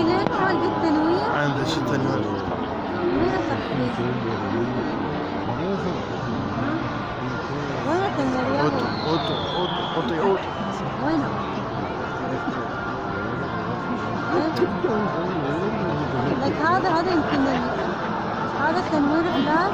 لين عند التنوير؟ عند شي تنوير. وين التخفيض؟ وين التنوير؟ اوتو اوتو اوتو اوتو اوتو. وينه؟ لك هذا يمكن هذا التنوير فلان.